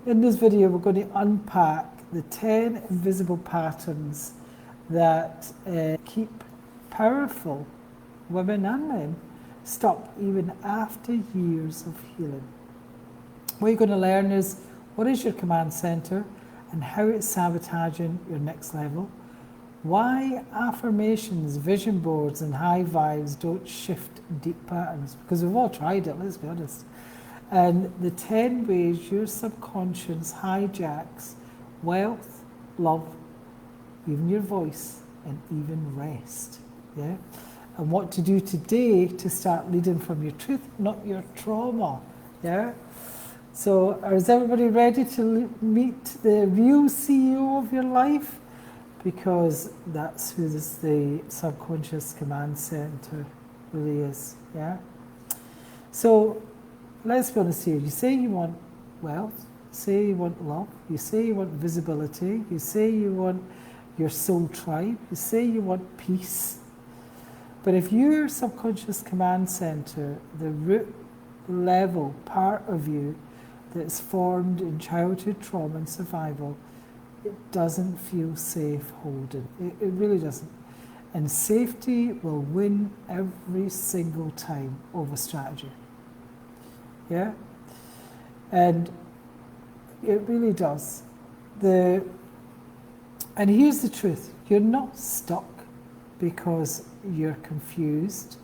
In this video, we're going to unpack the 10 invisible patterns that keep powerful women and men stuck even after years of healing. What you're going to learn is what is your command center and how it's sabotaging your next level, why affirmations, vision boards and high vibes don't shift deep patterns, because we've all tried it, let's be honest, and the 10 ways your subconscious hijacks wealth, love, even your voice, and even rest. Yeah? And what to do today to start leading from your truth, not your trauma. Yeah? So is everybody ready to meet the real CEO of your life? Because that's who the subconscious command center really is. Yeah? So let's be honest here. You say you want wealth, you say you want love, you say you want visibility, you say you want your soul tribe, you say you want peace. But if your subconscious command center, the root level part of you that's formed in childhood trauma and survival, it doesn't feel safe holding. It really doesn't. And safety will win every single time over strategy. Yeah? And it really does. And here's the truth. You're not stuck because you're confused.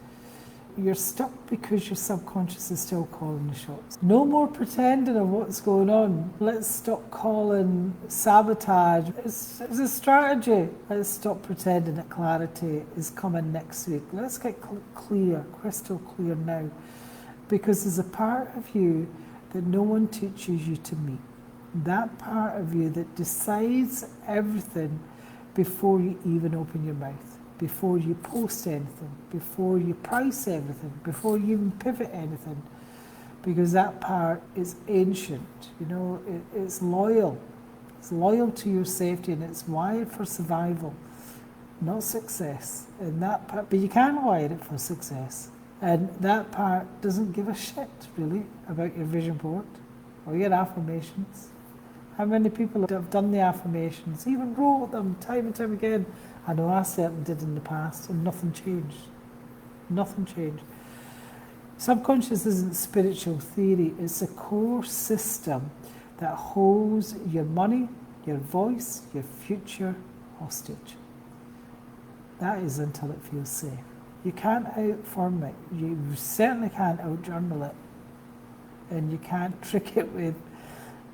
You're stuck because your subconscious is still calling the shots. No more pretending of what's going on. Let's stop calling sabotage. It's a strategy. Let's stop pretending that clarity is coming next week. Let's get clear, crystal clear now. Because there's a part of you that no one teaches you to meet. That part of you that decides everything before you even open your mouth, before you post anything, before you price everything, before you even pivot anything. Because that part is ancient, it's loyal. It's loyal to your safety and it's wired for survival, not success. And that part, but you can wire it for success. And that part doesn't give a shit, really, about your vision board or your affirmations. How many people have done the affirmations, even wrote them time and time again? I know I certainly did in the past, and nothing changed. Nothing changed. Subconscious isn't spiritual theory, it's a core system that holds your money, your voice, your future hostage. That is until it feels safe. You can't outform it. You certainly can't outjournal it. And you can't trick it with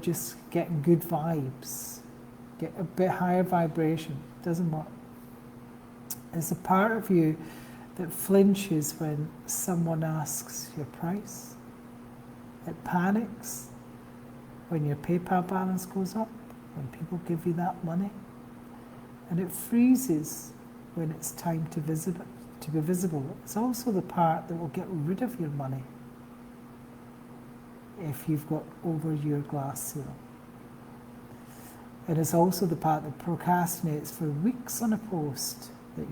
just getting good vibes. Get a bit higher vibration. It doesn't work. There's a part of you that flinches when someone asks your price. It panics when your PayPal balance goes up, when people give you that money. And it freezes when it's time to be visible. It's also the part that will get rid of your money if you've got over your glass ceiling. And it's also the part that procrastinates for weeks on a post that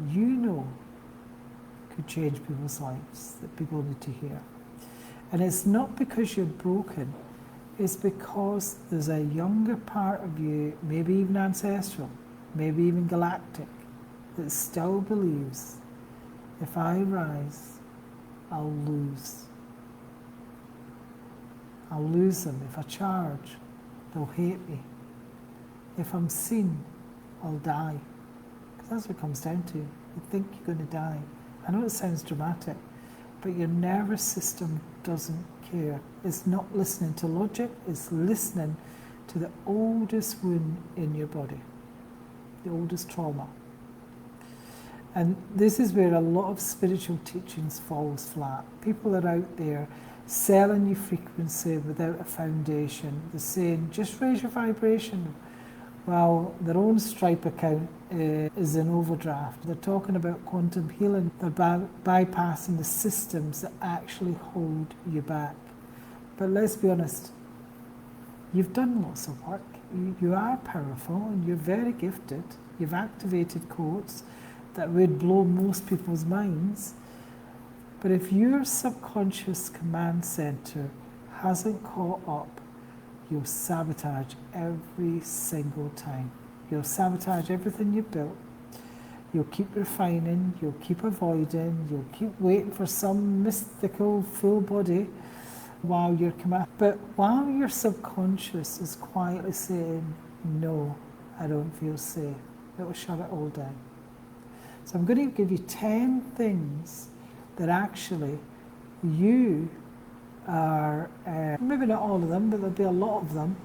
could change people's lives, that people need to hear. And it's not because you're broken, it's because there's a younger part of you, maybe even ancestral, maybe even galactic, that still believes if I rise, I'll lose. I'll lose them. If I charge, they'll hate me. If I'm seen, I'll die. Because that's what it comes down to. You think you're going to die. I know it sounds dramatic, but your nervous system doesn't care. It's not listening to logic, it's listening to the oldest wound in your body, the oldest trauma. And this is where a lot of spiritual teachings falls flat. People are out there selling you frequency without a foundation. They're saying, just raise your vibration. Well, their own Stripe account is in overdraft. They're talking about quantum healing. They're bypassing the systems that actually hold you back. But let's be honest, you've done lots of work. You are powerful and you're very gifted. You've activated codes that would blow most people's minds. But if your subconscious command center hasn't caught up, you'll sabotage every single time. You'll sabotage everything you've built. You'll keep refining, you'll keep avoiding, you'll keep waiting for some mystical full body while you're but while your subconscious is quietly saying, no, I don't feel safe, it will shut it all down. So I'm going to give you 10 things that actually you are, maybe not all of them, but there'll be a lot of them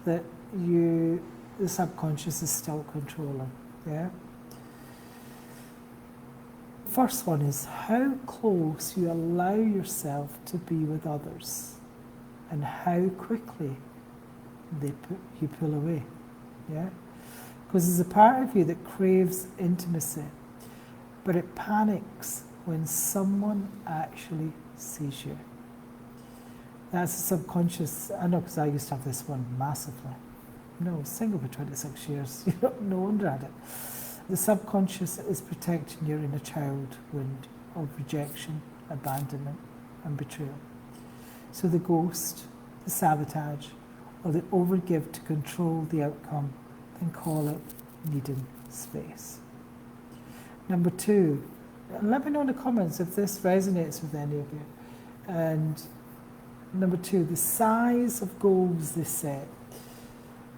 that the subconscious is still controlling. Yeah. First one is how close you allow yourself to be with others and how quickly you pull away. Yeah? Because there's a part of you that craves intimacy, but it panics when someone actually sees you. That's a subconscious, I know because I used to have this one massively. No, single for 26 years, no wonder I had it. The subconscious is protecting your inner child wound of rejection, abandonment and betrayal. So the ghost, the sabotage, or the overgive to control the outcome, then call it needing space. Number 2, let me know in the comments if this resonates with any of you. And number 2, the size of goals they set.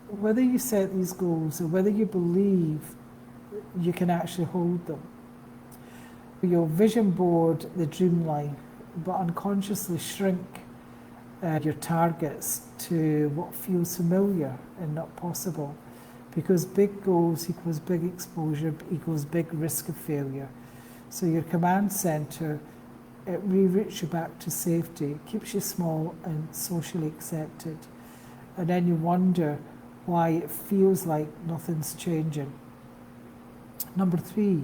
Whether you set these goals or whether you believe you can actually hold them. Your vision board, the dream life, but unconsciously shrink your targets to what feels familiar and not possible, because big goals equals big exposure equals big risk of failure. So your command center, it reroutes you back to safety, it keeps you small and socially accepted, and then you wonder why it feels like nothing's changing. Number 3,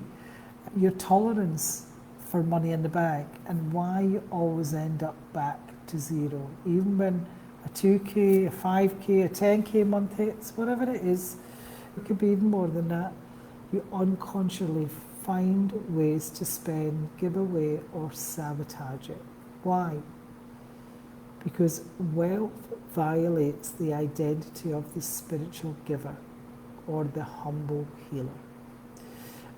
your tolerance for money in the bag and why you always end up back to zero. Even when a 2K, a 5K, a 10K month hits, whatever it is, it could be even more than that, you unconsciously find ways to spend, give away or sabotage it. Why? Because wealth violates the identity of the spiritual giver or the humble healer.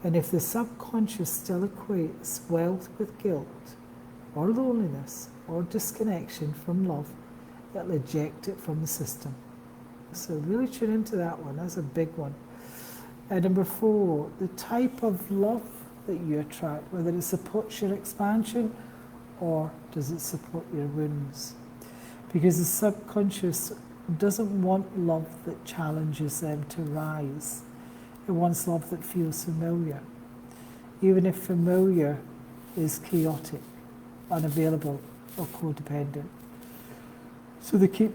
And if the subconscious still equates wealth with guilt, or loneliness, or disconnection from love, it'll eject it from the system. So really tune into that one, that's a big one. And number 4, the type of love that you attract, whether it supports your expansion or does it support your wounds. Because the subconscious doesn't want love that challenges them to rise. It wants love that feels familiar, even if familiar is chaotic, unavailable, or codependent. So they keep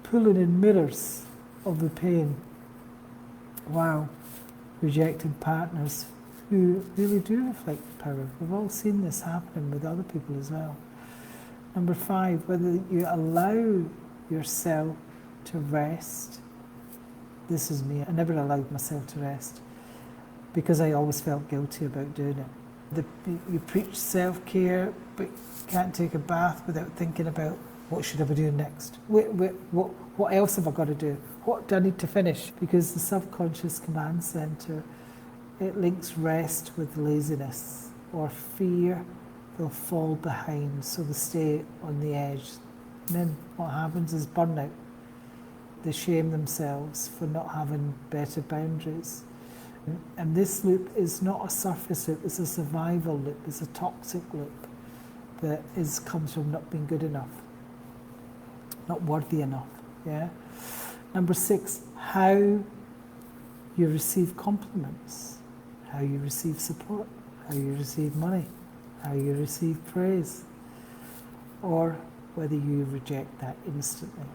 pulling in mirrors of the pain while rejecting partners who really do reflect power. We've all seen this happening with other people as well. Number 5, whether you allow yourself to rest. This is me. I never allowed myself to rest because I always felt guilty about doing it. You preach self-care, but can't take a bath without thinking about what should I be doing next? What else have I got to do? What do I need to finish? Because the subconscious command center, it links rest with laziness or fear they'll fall behind, so they stay on the edge. And then what happens is burnout. They shame themselves for not having better boundaries. And this loop is not a surface loop, it's a survival loop, it's a toxic loop that comes from not being good enough, not worthy enough. Yeah. Number 6, how you receive compliments, how you receive support, how you receive money, how you receive praise, or whether you reject that instantly.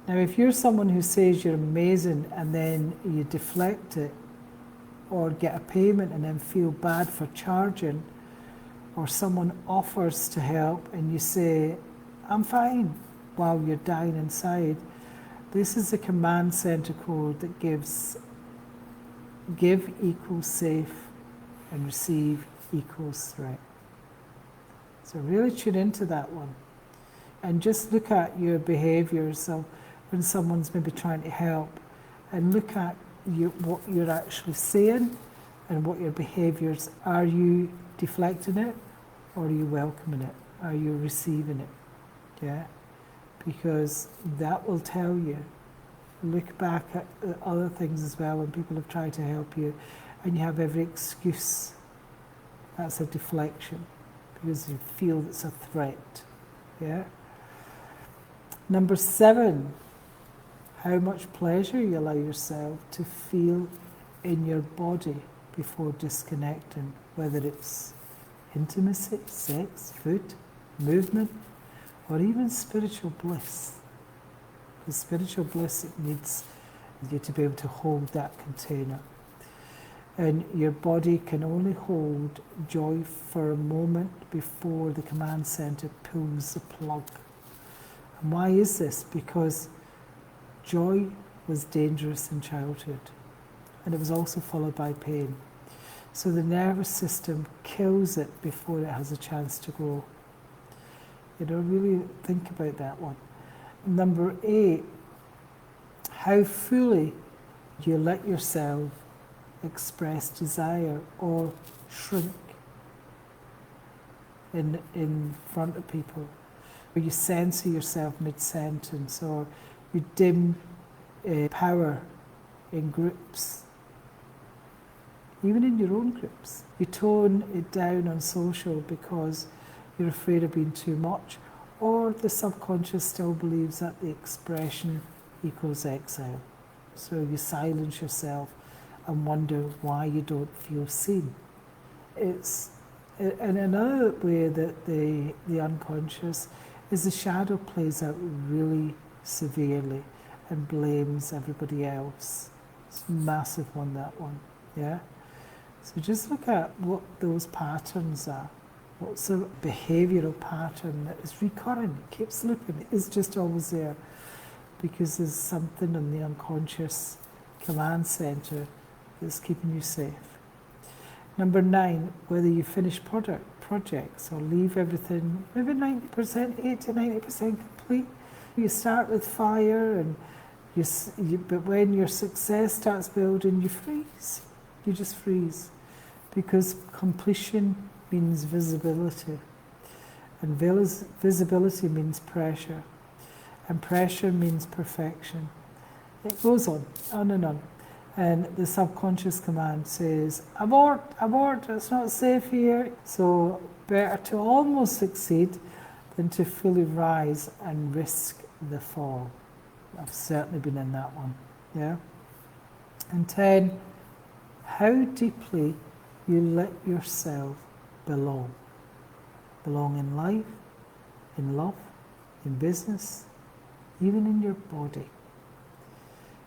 Now, if you're someone who says you're amazing and then you deflect it, or get a payment and then feel bad for charging, or someone offers to help and you say, I'm fine, while you're dying inside, this is a command center code that gives give equals safe and receive equals threat. So really tune into that one. and just look at your behaviours. So when someone's maybe trying to help, and look at what you're actually saying and what your behaviours. Are you deflecting it, or are you welcoming it? Are you receiving it? Yeah, because that will tell you. Look back at other things as well when people have tried to help you and you have every excuse. That's a deflection because you feel it's a threat. Yeah. Number 7, how much pleasure you allow yourself to feel in your body before disconnecting, whether it's intimacy, sex, food, movement, or even spiritual bliss. The spiritual bliss, it needs you to be able to hold that container. And your body can only hold joy for a moment before the command center pulls the plug. And why is this? Because joy was dangerous in childhood, and it was also followed by pain. So the nervous system kills it before it has a chance to grow. You know, really think about that one. Number 8, how fully you let yourself express desire or shrink in front of people, or you censor yourself mid-sentence, or you dim power in groups, even in your own groups. You tone it down on social because you're afraid of being too much, or the subconscious still believes that the expression equals exile. So you silence yourself and wonder why you don't feel seen. It's and another way that the unconscious is the shadow plays out really severely and blames everybody else. It's a massive one, that one. Yeah. So just look at what those patterns are. What's a behavioural pattern that is recurring, it keeps looping, it is just always there, because there's something in the unconscious command centre that's keeping you safe. Number 9, whether you finish projects or leave everything maybe 90%, 80-90% complete. You start with fire, and but when your success starts building, you freeze. You just freeze, because completion means visibility, and visibility means pressure, and pressure means perfection. It goes on and on. And the subconscious command says, abort, abort, it's not safe here. So better to almost succeed than to fully rise and risk the fall. I've certainly been in that one. Yeah. And 10, how deeply you let yourself belong. Belong in life, in love, in business, even in your body.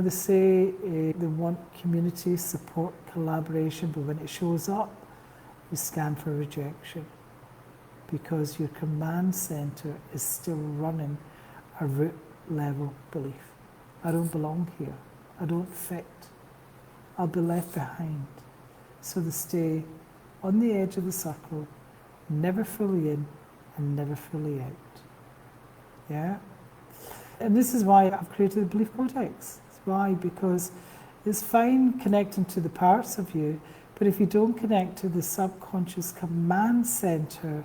They say they want community, support, collaboration, but when it shows up, you scan for rejection, because your command center is still running a root level belief. I don't belong here. I don't fit. I'll be left behind. So they stay on the edge of the circle, never fully in and never fully out. Yeah? And this is why I've created the Belief Codex. Why? Because it's fine connecting to the parts of you, but if you don't connect to the subconscious command center,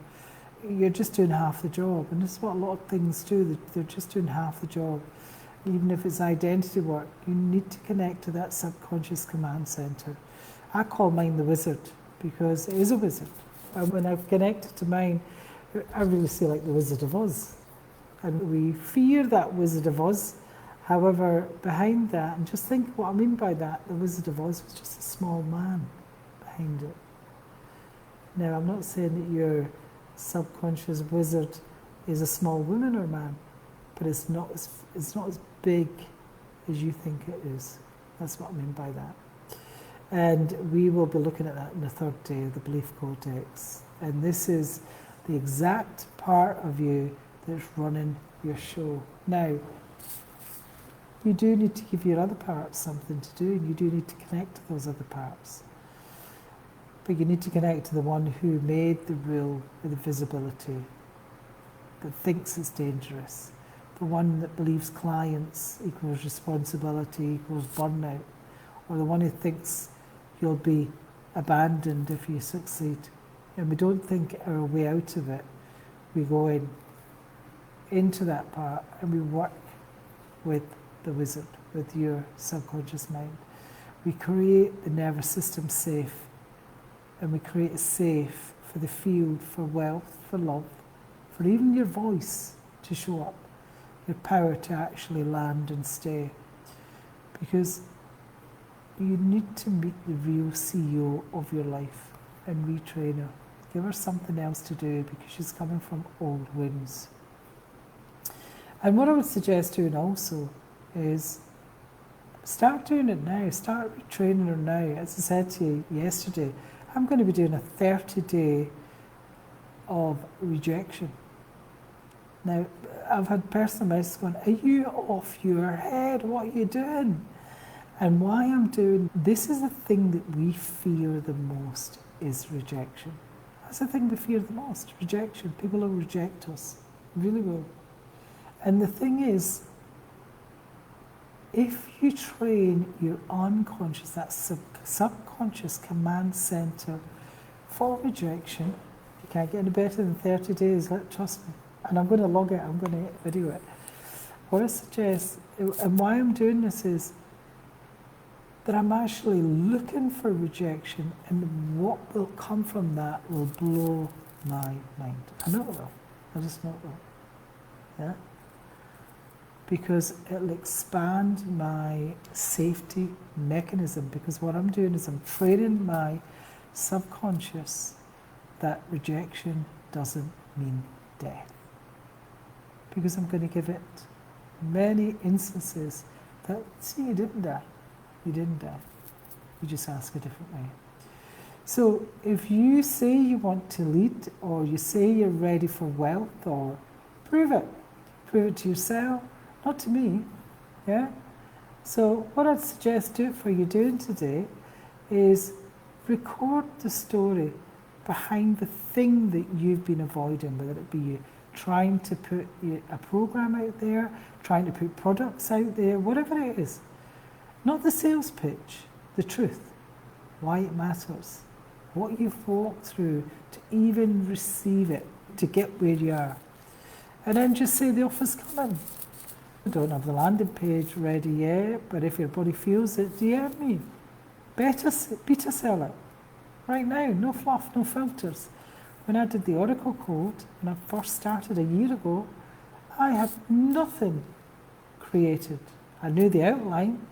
you're just doing half the job. And this is what a lot of things do. They're just doing half the job. Even if it's identity work, you need to connect to that subconscious command center. I call mine the wizard, because it is a wizard. And when I've connected to mine, I really feel like the Wizard of Oz. And we fear that Wizard of Oz. However, behind that, and just think what I mean by that, the Wizard of Oz was just a small man behind it. Now, I'm not saying that your subconscious wizard is a small woman or man, but it's not as big as you think it is. That's what I mean by that. And we will be looking at that in the 3rd day of the Belief Codex. And this is the exact part of you that's running your show. Now, you do need to give your other parts something to do, and you do need to connect to those other parts. But you need to connect to the one who made the rule of the visibility, that thinks it's dangerous, the one that believes clients equals responsibility equals burnout, or the one who thinks you'll be abandoned if you succeed. And we don't think our way out of it. We go into that part and we work with the wizard, with your subconscious mind. We create the nervous system safe, and we create a safe for the field, for wealth, for love, for even your voice to show up, your power to actually land and stay. Because you need to meet the real CEO of your life and retrain her. Give her something else to do because she's coming from old wounds. And what I would suggest doing also is start doing it now. Start retraining her now. As I said to you yesterday, I'm going to be doing a 30-day of rejection. Now, I've had personal messages going, are you off your head? What are you doing? And why I'm doing this is the thing that we fear the most is rejection. That's the thing we fear the most, rejection. People will reject us, really will. And the thing is, if you train your unconscious, that subconscious command center for rejection, you can't get any better than 30 days, trust me. And I'm going to log it, I'm going to video it. What I suggest, and why I'm doing this is that I'm actually looking for rejection, and what will come from that will blow my mind. I know it will. I just know it will. Yeah? Because it'll expand my safety mechanism, because what I'm doing is I'm training my subconscious that rejection doesn't mean death. Because I'm going to give it many instances that, see, you didn't die. You didn't die. You just ask a different way. So if you say you want to lead, or you say you're ready for wealth, or prove it. Prove it to yourself, not to me. Yeah? So what I'd suggest for you doing today is record the story behind the thing that you've been avoiding, whether it be you trying to put a program out there, trying to put products out there, whatever it is. Not the sales pitch, the truth, why it matters, what you've walked through to even receive it, to get where you are. And then just say the offer's coming. I don't have the landing page ready yet, but if your body feels it, DM me. Beta sell it. Right now, no fluff, no filters. When I did the Oracle code, when I first started a year ago, I had nothing created. I knew the outline,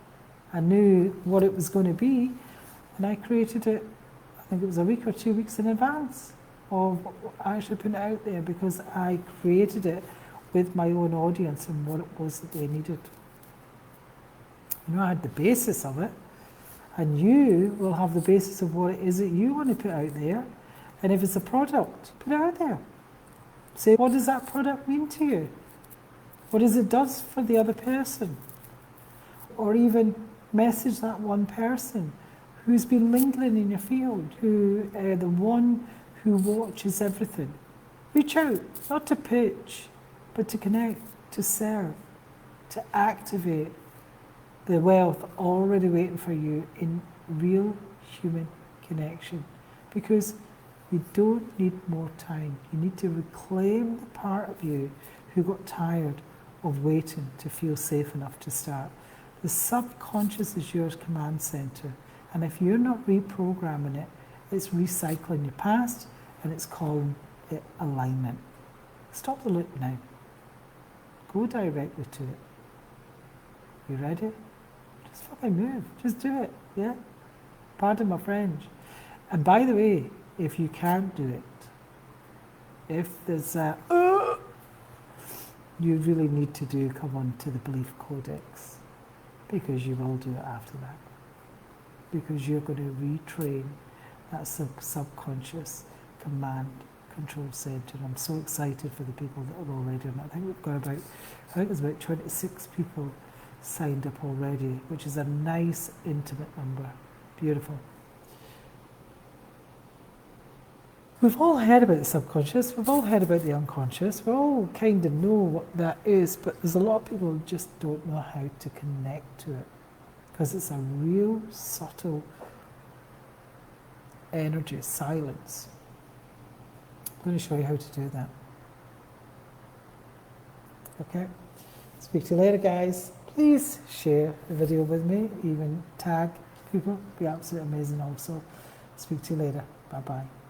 I knew what it was going to be, and I created it, I think it was a week or 2 weeks in advance of actually putting it out there, because I created it with my own audience and what it was that they needed. You know, I had the basis of it, and you will have the basis of what it is that you want to put out there. And if it's a product, put it out there. Say, what does that product mean to you? What does it does for the other person? Or even message that one person who's been lingering in your field, who the one who watches everything. Reach out, not to pitch, but to connect, to serve, to activate the wealth already waiting for you in real human connection. Because you don't need more time. You need to reclaim the part of you who got tired of waiting to feel safe enough to start. The subconscious is your command center. And if you're not reprogramming it, it's recycling your past, and it's calling it alignment. Stop the loop now. Go directly to it. You ready? Just fucking move. Just do it. Yeah? Pardon my French. And by the way, if you can't do it, if there's a you really need to come on to the belief codex, because you will do it after that. Because you're going to retrain that subconscious command control center. I'm so excited for the people that are already on it. I think there's about 26 people signed up already, which is a nice intimate number. Beautiful. We've all heard about the subconscious, we've all heard about the unconscious, we all kind of know what that is, but there's a lot of people who just don't know how to connect to it because it's a real subtle energy, silence. I'm going to show you how to do that. Okay? Speak to you later, guys. Please share the video with me, even tag people. It'd be absolutely amazing also. Speak to you later. Bye-bye.